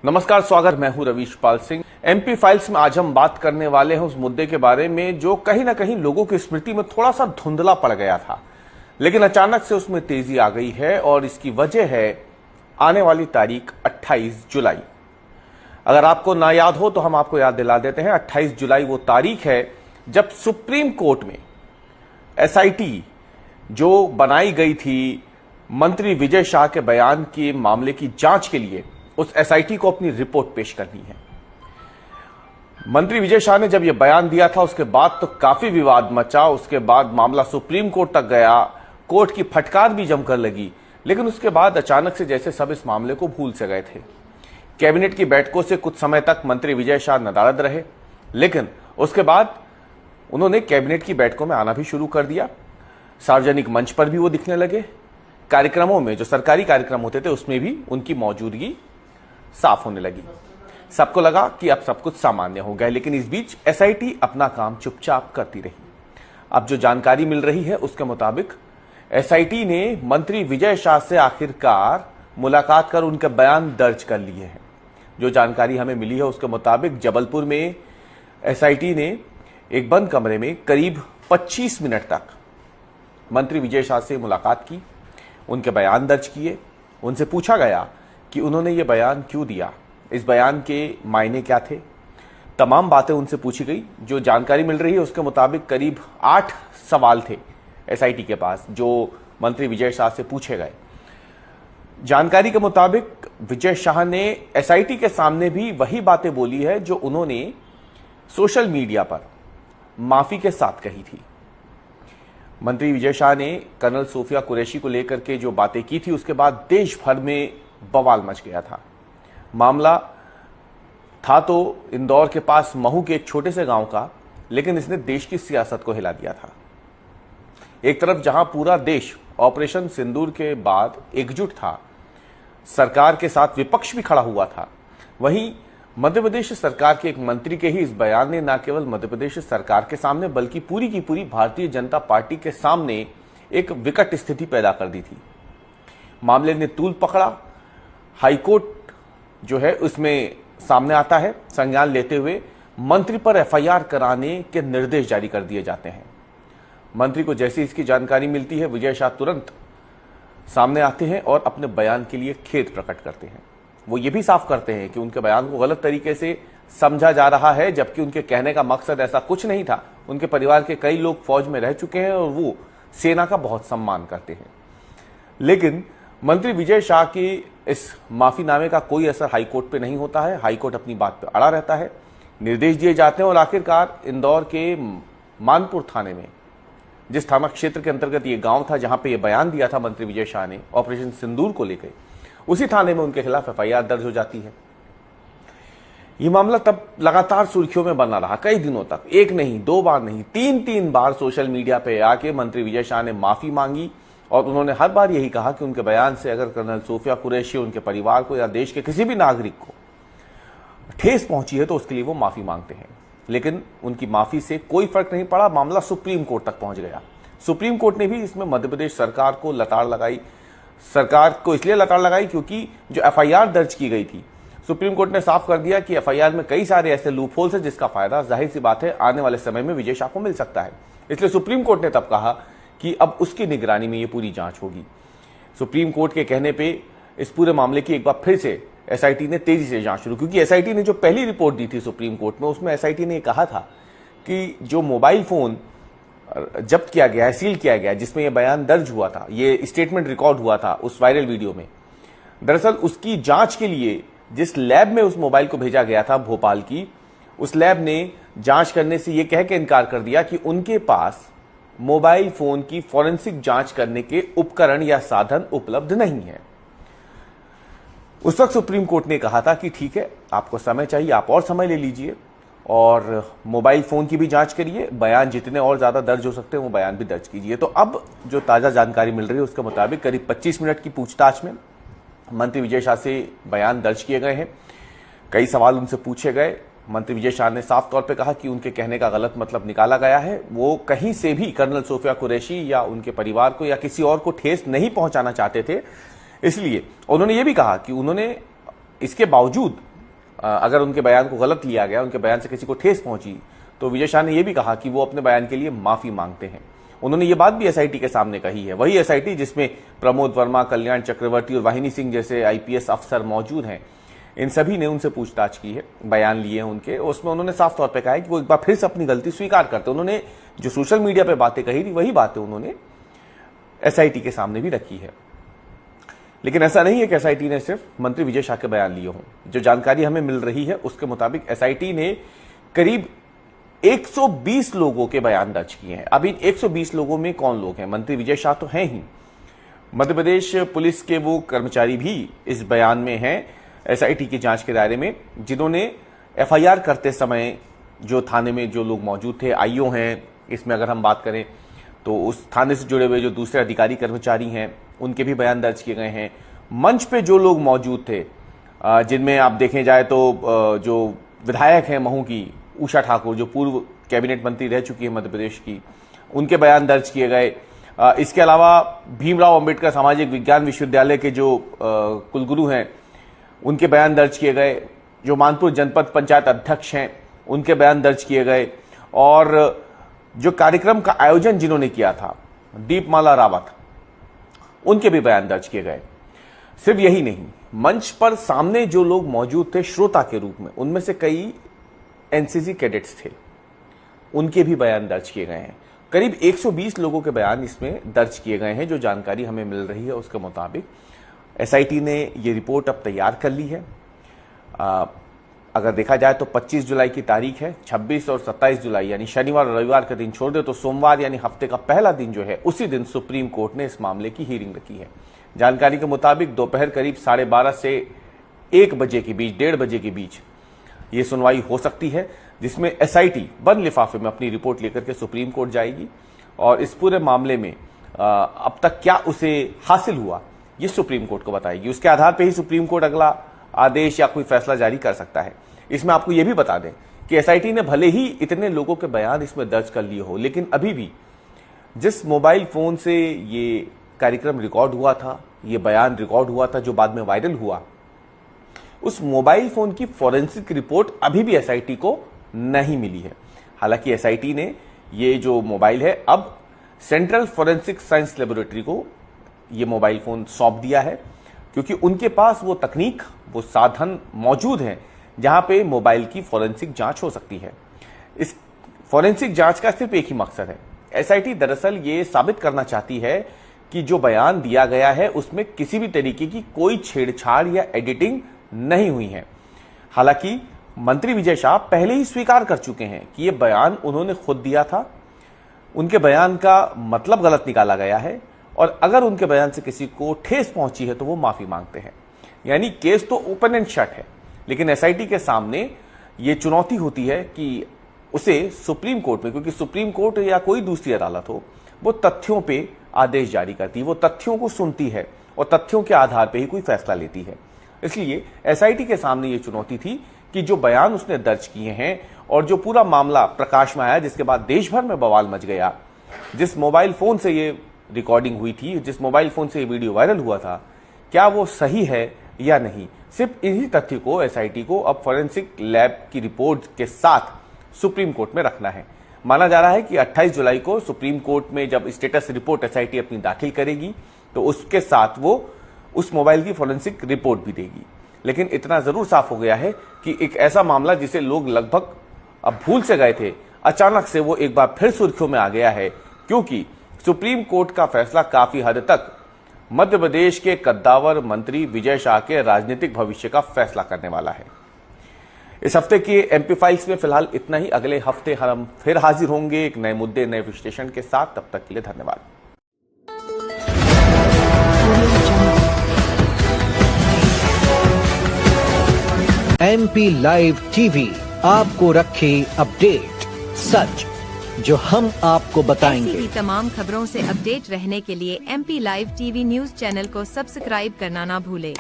नमस्कार, स्वागत। मैं हूं रवीश पाल सिंह। एमपी फाइल्स में आज हम बात करने वाले हैं उस मुद्दे के बारे में जो कहीं ना कहीं लोगों की स्मृति में थोड़ा सा धुंधला पड़ गया था, लेकिन अचानक से उसमें तेजी आ गई है और इसकी वजह है आने वाली तारीख 28 जुलाई। अगर आपको ना याद हो तो हम आपको याद दिला देते हैं। 28 जुलाई वो तारीख है जब सुप्रीम कोर्ट में एसआईटी जो बनाई गई थी मंत्री विजय शाह के बयान के मामले की जांच के लिए, उस एसआईटी को अपनी रिपोर्ट पेश करनी है। मंत्री विजय शाह ने जब यह बयान दिया था उसके बाद तो काफी विवाद मचा। उसके बाद मामला सुप्रीम कोर्ट तक गया, कोर्ट की फटकार भी जमकर लगी, लेकिन उसके बाद अचानक से जैसे सब इस मामले को भूल से गए थे। कैबिनेट की बैठकों से कुछ समय तक मंत्री विजय शाह नदारद रहे, लेकिन उसके बाद उन्होंने कैबिनेट की बैठकों में आना भी शुरू कर दिया। सार्वजनिक मंच पर भी वो दिखने लगे। कार्यक्रमों में, जो सरकारी कार्यक्रम होते थे, उसमें भी उनकी मौजूदगी साफ होने लगी। सबको लगा कि अब सब कुछ सामान्य हो गया, लेकिन इस बीच एसआईटी अपना काम चुपचाप करती रही। अब जो जानकारी मिल रही है उसके मुताबिक एसआईटी ने मंत्री विजय शाह से आखिरकार मुलाकात कर उनके बयान दर्ज कर लिए हैं। जो जानकारी हमें मिली है उसके मुताबिक जबलपुर में एसआईटी ने एक बंद कमरे में करीब 25 मिनट तक मंत्री विजय शाह से मुलाकात की, उनके बयान दर्ज किए। उनसे पूछा गया कि उन्होंने ये बयान क्यों दिया, इस बयान के मायने क्या थे। तमाम बातें उनसे पूछी गई। जो जानकारी मिल रही है उसके मुताबिक करीब 8 सवाल थे एसआईटी के पास जो मंत्री विजय शाह से पूछे गए। जानकारी के मुताबिक विजय शाह ने एसआईटी के सामने भी वही बातें बोली है जो उन्होंने सोशल मीडिया पर माफी के साथ कही थी। मंत्री विजय शाह ने कर्नल सोफिया कुरैशी को लेकर के जो बातें की थी, उसके बाद देश भर में बवाल मच गया था। मामला था तो इंदौर के पास महू के एक छोटे से गांव का, लेकिन इसने देश की सियासत को हिला दिया था। एक तरफ जहां पूरा देश ऑपरेशन सिंदूर के बाद एकजुट था, सरकार के साथ विपक्ष भी खड़ा हुआ था, वहीं मध्य प्रदेश सरकार के एक मंत्री के ही इस बयान ने न केवल मध्य प्रदेश सरकार के सामने बल्कि पूरी की पूरी भारतीय जनता पार्टी के सामने एक विकट स्थिति पैदा कर दी थी। मामले ने तूल पकड़ा। हाईकोर्ट जो है उसमें सामने आता है। संज्ञान लेते हुए मंत्री पर एफआईआर कराने के निर्देश जारी कर दिए जाते हैं। मंत्री को जैसी इसकी जानकारी मिलती है, विजय शाह तुरंत सामने आते हैं और अपने बयान के लिए खेद प्रकट करते हैं। वो ये भी साफ करते हैं कि उनके बयान को गलत तरीके से समझा जा रहा है, जबकि उनके कहने का मकसद ऐसा कुछ नहीं था। उनके परिवार के कई लोग फौज में रह चुके हैं और वो सेना का बहुत सम्मान करते हैं। लेकिन मंत्री विजय शाह की इस माफीनामे का कोई असर हाईकोर्ट पे नहीं होता है। हाईकोर्ट अपनी बात पे अड़ा रहता है। निर्देश दिए जाते हैं और आखिरकार इंदौर के मानपुर थाने में, जिस थाना क्षेत्र के अंतर्गत ये गांव था जहां पे ये बयान दिया था मंत्री विजय शाह ने ऑपरेशन सिंदूर को लेकर, उसी थाने में उनके खिलाफ एफआईआर दर्ज हो जाती है। ये मामला तब लगातार सुर्खियों में बना रहा कई दिनों तक। एक नहीं, 2 बार नहीं, 3 बार सोशल मीडिया पे आके मंत्री विजय शाह ने माफी मांगी और उन्होंने हर बार यही कहा कि उनके बयान से अगर कर्नल सोफिया कुरैशी, उनके परिवार को या देश के किसी भी नागरिक को ठेस पहुंची है तो उसके लिए वो माफी मांगते हैं। लेकिन उनकी माफी से कोई फर्क नहीं पड़ा। मामला सुप्रीम कोर्ट तक पहुंच गया। सुप्रीम कोर्ट ने भी इसमें मध्य प्रदेश सरकार को लताड़ लगाई। सरकार को इसलिए लताड़ लगाई क्योंकि जो एफआईआर दर्ज की गई थी, सुप्रीम कोर्ट ने साफ कर दिया कि एफआईआर में कई सारे ऐसे लूपहोल्स हैं जिसका फायदा जाहिर सी बात है आने वाले समय में विजय शाह को मिल सकता है। इसलिए सुप्रीम कोर्ट ने तब कहा कि अब उसकी निगरानी में ये पूरी जांच होगी। सुप्रीम कोर्ट के कहने पे इस पूरे मामले की एक बार फिर से एसआईटी ने तेजी से जांच शुरू, क्योंकि एसआईटी ने जो पहली रिपोर्ट दी थी सुप्रीम कोर्ट में, उसमें एसआईटी ने कहा था कि जो मोबाइल फोन जब्त किया गया है, सील किया गया, जिसमें यह बयान दर्ज हुआ था, ये स्टेटमेंट रिकॉर्ड हुआ था उस वायरल वीडियो में, दरअसल उसकी जांच के लिए जिस लैब में उस मोबाइल को भेजा गया था भोपाल की, उस लैब ने जांच करने से यह कह के इनकार कर दिया कि उनके पास मोबाइल फोन की फॉरेंसिक जांच करने के उपकरण या साधन उपलब्ध नहीं है। उस वक्त सुप्रीम कोर्ट ने कहा था कि ठीक है, आपको समय चाहिए, आप और समय ले लीजिए और मोबाइल फोन की भी जांच करिए, बयान जितने और ज्यादा दर्ज हो सकते हैं वो बयान भी दर्ज कीजिए। तो अब जो ताजा जानकारी मिल रही है उसके मुताबिक करीब 25 मिनट की पूछताछ में मंत्री विजय शाह से बयान दर्ज किए गए हैं। कई सवाल उनसे पूछे गए। मंत्री विजय शाह ने साफ तौर पे कहा कि उनके कहने का गलत मतलब निकाला गया है। वो कहीं से भी कर्नल सोफिया कुरैशी या उनके परिवार को या किसी और को ठेस नहीं पहुंचाना चाहते थे। इसलिए उन्होंने ये भी कहा कि उन्होंने इसके बावजूद अगर उनके बयान को गलत लिया गया, उनके बयान से किसी को ठेस पहुंची, तो विजय शाह ने यह भी कहा कि वो अपने बयान के लिए माफी मांगते हैं। उन्होंने ये बात भी एसआईटी के सामने कही है, वही एसआईटी जिसमें प्रमोद वर्मा, कल्याण चक्रवर्ती और वाहिनी सिंह जैसे आईपीएस अफसर मौजूद हैं। इन सभी ने उनसे पूछताछ की है, बयान लिए हैं उनके। उसमें उन्होंने साफ तौर पे कहा है कि वो एक बार फिर से अपनी गलती स्वीकार करते। उन्होंने जो सोशल मीडिया पे बातें कही थी, वही बातें उन्होंने एसआईटी के सामने भी रखी है। लेकिन ऐसा नहीं है कि एसआईटी ने सिर्फ मंत्री विजय शाह के बयान लिए हों। जो जानकारी हमें मिल रही है उसके मुताबिक एसआईटी ने करीब 120 लोगों के बयान दर्ज किए हैं। अब इन 120 लोगों में कौन लोग हैं? मंत्री विजय शाह तो हैं ही, मध्य प्रदेश पुलिस के वो कर्मचारी भी इस बयान में हैं एसआईटी की जांच के दायरे में, जिन्होंने एफआईआर करते समय जो थाने में जो लोग मौजूद थे, आईओ हैं इसमें अगर हम बात करें तो उस थाने से जुड़े हुए जो दूसरे अधिकारी कर्मचारी हैं उनके भी बयान दर्ज किए गए हैं। मंच पे जो लोग मौजूद थे, जिनमें आप देखें जाए तो जो विधायक हैं महू की उषा ठाकुर, जो पूर्व कैबिनेट मंत्री रह चुकी है मध्य प्रदेश की, उनके बयान दर्ज किए गए। इसके अलावा भीमराव अंबेडकर सामाजिक विज्ञान विश्वविद्यालय के जो कुलगुरु हैं उनके बयान दर्ज किए गए। जो मानपुर जनपद पंचायत अध्यक्ष हैं उनके बयान दर्ज किए गए। और जो कार्यक्रम का आयोजन जिन्होंने किया था, दीपमाला रावत, उनके भी बयान दर्ज किए गए। सिर्फ यही नहीं, मंच पर सामने जो लोग मौजूद थे श्रोता के रूप में, उनमें से कई एनसीसी कैडेट्स थे, उनके भी बयान दर्ज किए गए हैं। करीब 120 लोगों के बयान इसमें दर्ज किए गए हैं। जो जानकारी हमें मिल रही है उसके मुताबिक एसआईटी ने ये रिपोर्ट अब तैयार कर ली है। अगर देखा जाए तो 25 जुलाई की तारीख है, 26 और 27 जुलाई यानी शनिवार और रविवार का दिन छोड़ दे तो सोमवार यानी हफ्ते का पहला दिन जो है, उसी दिन सुप्रीम कोर्ट ने इस मामले की हियरिंग रखी है। जानकारी के मुताबिक दोपहर करीब 12:30 से 1 बजे के बीच, 1:30 बजे के बीच ये सुनवाई हो सकती है, जिसमें एसआईटी बंद लिफाफे में अपनी रिपोर्ट लेकर के सुप्रीम कोर्ट जाएगी और इस पूरे मामले में अब तक क्या उसे हासिल हुआ ये सुप्रीम कोर्ट को बताएगी। उसके आधार पर ही सुप्रीम कोर्ट अगला आदेश या कोई फैसला जारी कर सकता है। इसमें आपको यह भी बता दें कि एसआईटी ने भले ही इतने लोगों के बयान इसमें दर्ज कर लिए हो, लेकिन अभी भी जिस मोबाइल फोन से ये कार्यक्रम रिकॉर्ड हुआ था, ये बयान रिकॉर्ड हुआ था जो बाद में वायरल हुआ, उस मोबाइल फोन की फॉरेंसिक रिपोर्ट अभी भी एसआईटी को नहीं मिली है। हालांकि एसआईटी ने ये जो मोबाइल है अब सेंट्रल फॉरेंसिक साइंस लेबोरेटरी को ये मोबाइल फोन सौंप दिया है, क्योंकि उनके पास वो तकनीक, वो साधन मौजूद हैं जहां पे मोबाइल की फॉरेंसिक जांच हो सकती है। इस फॉरेंसिक जांच का सिर्फ एक ही मकसद है, एसआईटी दरअसल ये साबित करना चाहती है कि जो बयान दिया गया है उसमें किसी भी तरीके की कोई छेड़छाड़ या एडिटिंग नहीं हुई है। हालांकि मंत्री विजय शाह पहले ही स्वीकार कर चुके हैं कि यह बयान उन्होंने खुद दिया था, उनके बयान का मतलब गलत निकाला गया है और अगर उनके बयान से किसी को ठेस पहुंची है तो वो माफी मांगते हैं। यानी केस तो ओपन एंड शट है, लेकिन एसआईटी के सामने ये चुनौती होती है कि उसे सुप्रीम कोर्ट में, क्योंकि सुप्रीम कोर्ट या कोई दूसरी अदालत हो, वो तथ्यों पे आदेश जारी करती है, वो तथ्यों को सुनती है और तथ्यों के आधार पे ही कोई फैसला लेती है। इसलिए एसआईटी के सामने ये चुनौती थी कि जो बयान उसने दर्ज किए हैं और जो पूरा मामला प्रकाश में आया, जिसके बाद देश भर में बवाल मच गया, जिस मोबाइल फोन से ये रिकॉर्डिंग हुई थी, जिस मोबाइल फोन से ये वीडियो वायरल हुआ था, क्या वो सही है या नहीं, सिर्फ इन्हीं तथ्य को एसआईटी को अब फॉरेंसिक लैब की रिपोर्ट के साथ सुप्रीम कोर्ट में रखना है। माना जा रहा है कि 28 जुलाई को सुप्रीम कोर्ट में जब स्टेटस रिपोर्ट एसआईटी अपनी दाखिल करेगी तो उसके साथ वो उस मोबाइल की फॉरेंसिक रिपोर्ट भी देगी। लेकिन इतना जरूर साफ हो गया है कि एक ऐसा मामला जिसे लोग लगभग अब भूल से गए थे, अचानक से वो एक बार फिर सुर्खियों में आ गया है, क्योंकि सुप्रीम कोर्ट का फैसला काफी हद तक मध्य प्रदेश के कद्दावर मंत्री विजय शाह के राजनीतिक भविष्य का फैसला करने वाला है। इस हफ्ते के एमपी फाइल्स में फिलहाल इतना ही। अगले हफ्ते हम फिर हाजिर होंगे एक नए मुद्दे, नए विश्लेषण के साथ। तब तक के लिए धन्यवाद। एमपी लाइव टीवी आपको रखे अपडेट, सच जो हम आपको बताएंगे। ऐसी ही तमाम खबरों से अपडेट रहने के लिए MP live TV news channel को सब्सक्राइब करना ना भूले।